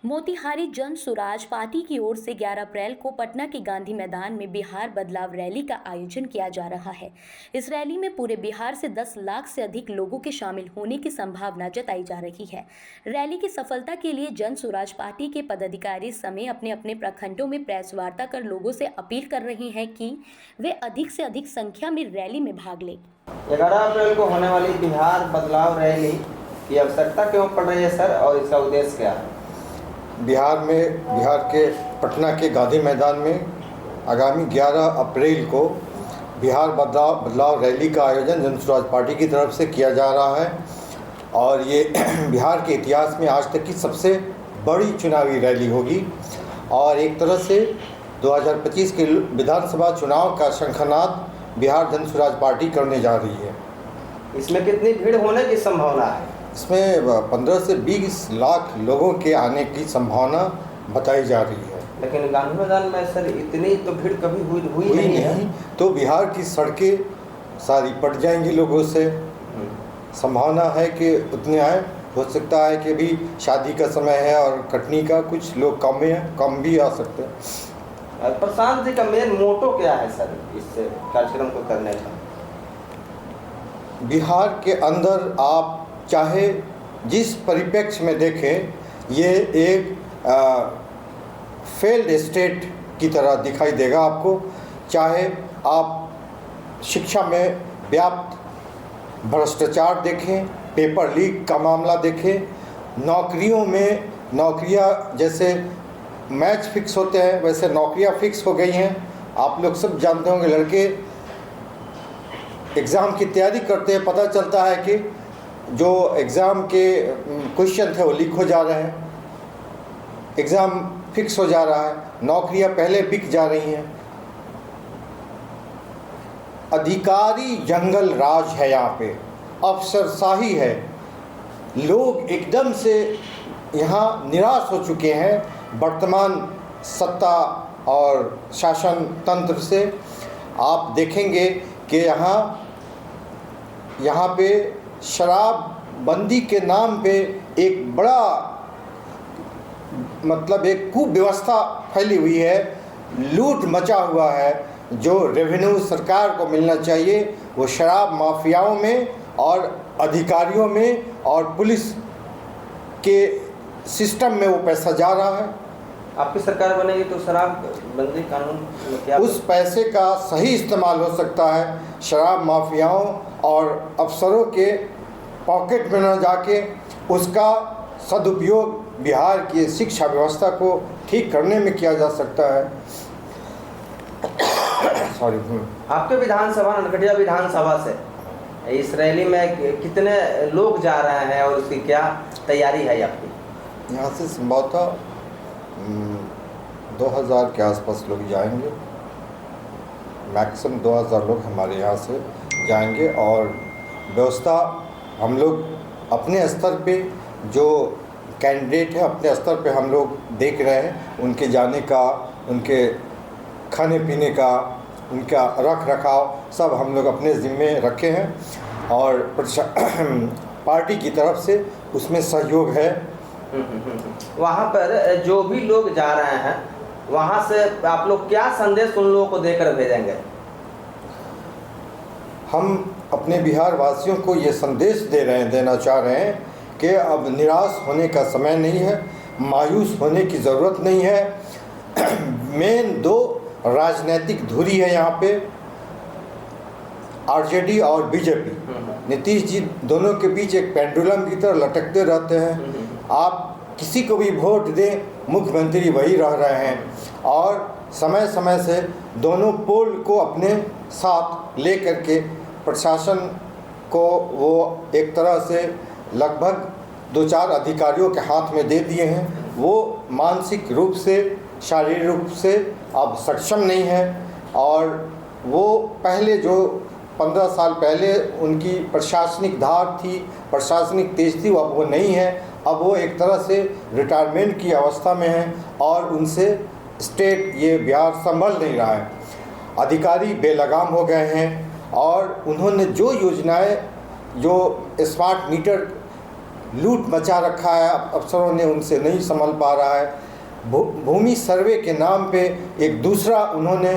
Motihari Jan Suraaj party की ओर से 11 अप्रैल को पटना के गांधी मैदान में बिहार बदलाव रैली का आयोजन किया जा रहा है। इस रैली में पूरे बिहार से 10 लाख से अधिक लोगों के शामिल होने की संभावना जताई जा रही है। रैली की सफलता के लिए जन सुराज पार्टी के पदाधिकारी समय अपने अपने प्रखंडों में प्रेस वार्ता कर लोगों से अपील कर रहे हैं कि वे अधिक से अधिक संख्या में रैली में भाग लें। 11 अप्रैल को होने वाली बिहार बदलाव रैली की आवश्यकता क्यों पड़ रही है सर, और इसका उद्देश्य क्या है? बिहार के पटना के गांधी मैदान में आगामी 11 अप्रैल को बिहार बदलाव रैली का आयोजन जन सुराज पार्टी की तरफ से किया जा रहा है और ये बिहार के इतिहास में आज तक की सबसे बड़ी चुनावी रैली होगी और एक तरह से 2025 के विधानसभा चुनाव का शंखनाद बिहार जन सुराज पार्टी करने जा रही है। इसमें कितनी भीड़ होने की संभावना है? इसमें 15 से 20 लाख लोगों के आने की संभावना बताई जा रही है। लेकिन गांधी मैदान में सर इतनी तो भीड़ कभी हुई नहीं है। तो बिहार की सड़कें सारी पट जाएंगी लोगों से, संभावना है कि उतने आए। हो सकता है कि अभी शादी का समय है और कटनी का, कुछ लोग कम भी आ सकते हैं। प्रशांत जी का मेन मोटो क्या है सर इस कार्यक्रम को करने का? बिहार के अंदर आप चाहे जिस परिप्रेक्ष्य में देखें, ये एक फेल्ड स्टेट की तरह दिखाई देगा आपको। चाहे आप शिक्षा में व्याप्त भ्रष्टाचार देखें, पेपर लीक का मामला देखें, नौकरियां जैसे मैच फिक्स होते हैं वैसे नौकरियां फिक्स हो गई हैं। आप लोग सब जानते होंगे, लड़के एग्ज़ाम की तैयारी करते हैं, पता चलता है कि जो एग्ज़ाम के क्वेश्चन थे वो लीक हो जा रहे हैं, एग्ज़ाम फिक्स हो जा रहा है, नौकरियां पहले बिक जा रही हैं। अधिकारी जंगल राज है, यहाँ पे अफसरशाही है। लोग एकदम से यहाँ निराश हो चुके हैं वर्तमान सत्ता और शासन तंत्र से। आप देखेंगे कि यहाँ पे शराबबंदी के नाम पे एक बड़ा एक कुव्यवस्था फैली हुई है, लूट मचा हुआ है। जो रेवेन्यू सरकार को मिलना चाहिए वो शराब माफियाओं में और अधिकारियों में और पुलिस के सिस्टम में वो पैसा जा रहा है। आपकी सरकार बनेगी तो शराबबंदी कानून क्या? उस पैसे का सही इस्तेमाल हो सकता है शराब माफियाओं और अफसरों के पॉकेट में न जाके उसका सदुपयोग बिहार की शिक्षा व्यवस्था को ठीक करने में किया जा सकता है। सॉरी। आपके विधानसभा नरकटिया विधानसभा से इस रैली में कितने लोग जा रहे हैं और उसकी क्या तैयारी है आपकी? यहाँ से संभवतः 2000 के आसपास लोग जाएंगे, मैक्सिमम 2000 लोग हमारे यहाँ से जाएंगे। और व्यवस्था हम लोग अपने स्तर पे, जो कैंडिडेट है अपने स्तर पे हम लोग देख रहे हैं, उनके जाने का, उनके खाने पीने का, उनका रख रखाव सब हम लोग अपने ज़िम्मे रखे हैं और पार्टी की तरफ से उसमें सहयोग है। वहाँ पर जो भी लोग जा रहे हैं वहाँ से आप लोग क्या संदेश उन लोगों को देकर भेजेंगे? हम अपने बिहार वासियों को ये संदेश देना चाह रहे हैं कि अब निराश होने का समय नहीं है, मायूस होने की ज़रूरत नहीं है। मेन दो राजनीतिक धुरी है यहाँ पे, आरजेडी और बीजेपी। नीतीश जी दोनों के बीच एक पेंडुलम की तरह लटकते रहते हैं। आप किसी को भी वोट दें, मुख्यमंत्री वही रह रहे हैं और समय समय से दोनों पोल को अपने साथ ले करके प्रशासन को वो एक तरह से लगभग 2-4 अधिकारियों के हाथ में दे दिए हैं। वो मानसिक रूप से, शारीरिक रूप से अब सक्षम नहीं है और वो पहले जो 15 साल पहले उनकी प्रशासनिक धार थी, प्रशासनिक तेज थी, अब वो नहीं है। अब वो एक तरह से रिटायरमेंट की अवस्था में है और उनसे स्टेट ये बिहार संभल नहीं रहा है। अधिकारी बेलगाम हो गए हैं और उन्होंने जो योजनाएं, जो स्मार्ट मीटर लूट मचा रखा है, अफसरों ने उनसे नहीं संभल पा रहा है। भूमि सर्वे के नाम पे एक दूसरा उन्होंने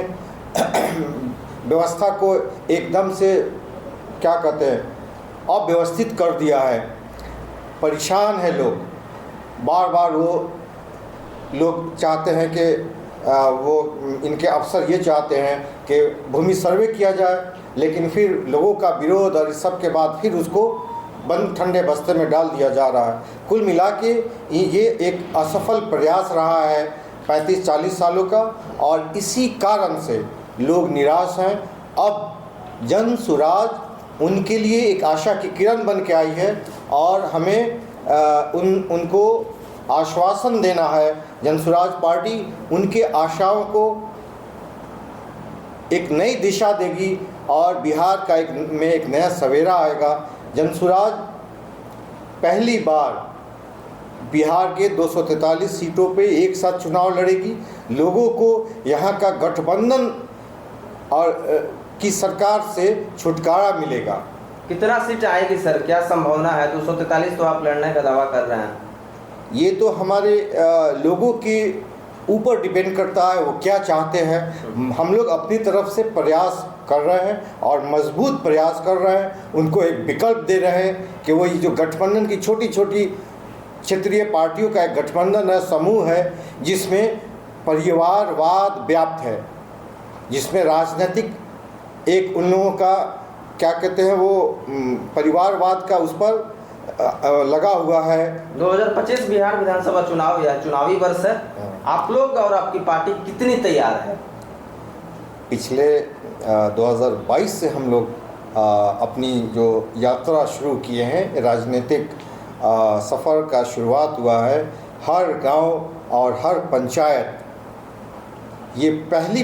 व्यवस्था को एकदम से क्या कहते हैं अव्यवस्थित कर दिया है। परेशान है लोग, बार बार वो लोग चाहते हैं कि वो इनके अफसर ये चाहते हैं कि भूमि सर्वे किया जाए, लेकिन फिर लोगों का विरोध और इस सब के बाद फिर उसको बंद ठंडे बस्ते में डाल दिया जा रहा है। कुल मिला के ये एक असफल प्रयास रहा है 35-40 सालों का, और इसी कारण से लोग निराश हैं। अब जन सुराज उनके लिए एक आशा की किरण बन के आई है, और हमें उनको आश्वासन देना है। जनसुराज पार्टी उनके आशाओं को एक नई दिशा देगी और बिहार का एक नया सवेरा आएगा। जनसुराज पहली बार बिहार के 243 सीटों पे एक साथ चुनाव लड़ेगी। लोगों को यहाँ का गठबंधन और की सरकार से छुटकारा मिलेगा। कितना सीट आएगी सर, क्या संभावना है? 243 तो आप लड़ने का दावा कर रहे हैं। ये तो हमारे लोगों के ऊपर डिपेंड करता है वो क्या चाहते हैं। हम लोग अपनी तरफ से प्रयास कर रहे हैं और मजबूत प्रयास कर रहे हैं। उनको एक विकल्प दे रहे हैं कि वो ये जो गठबंधन की छोटी छोटी क्षेत्रीय पार्टियों का एक गठबंधन है, समूह है, जिसमें परिवारवाद व्याप्त है, जिसमें राजनीतिक एक उन लोगों का क्या कहते हैं वो परिवारवाद का उस पर लगा हुआ है। 2025 बिहार विधानसभा चुनाव या चुनावी वर्ष है, आप लोग और आपकी पार्टी कितनी तैयार है? पिछले 2022 से हम लोग अपनी जो यात्रा शुरू किए हैं, राजनीतिक सफ़र का शुरुआत हुआ है। हर गांव और हर पंचायत ये पहली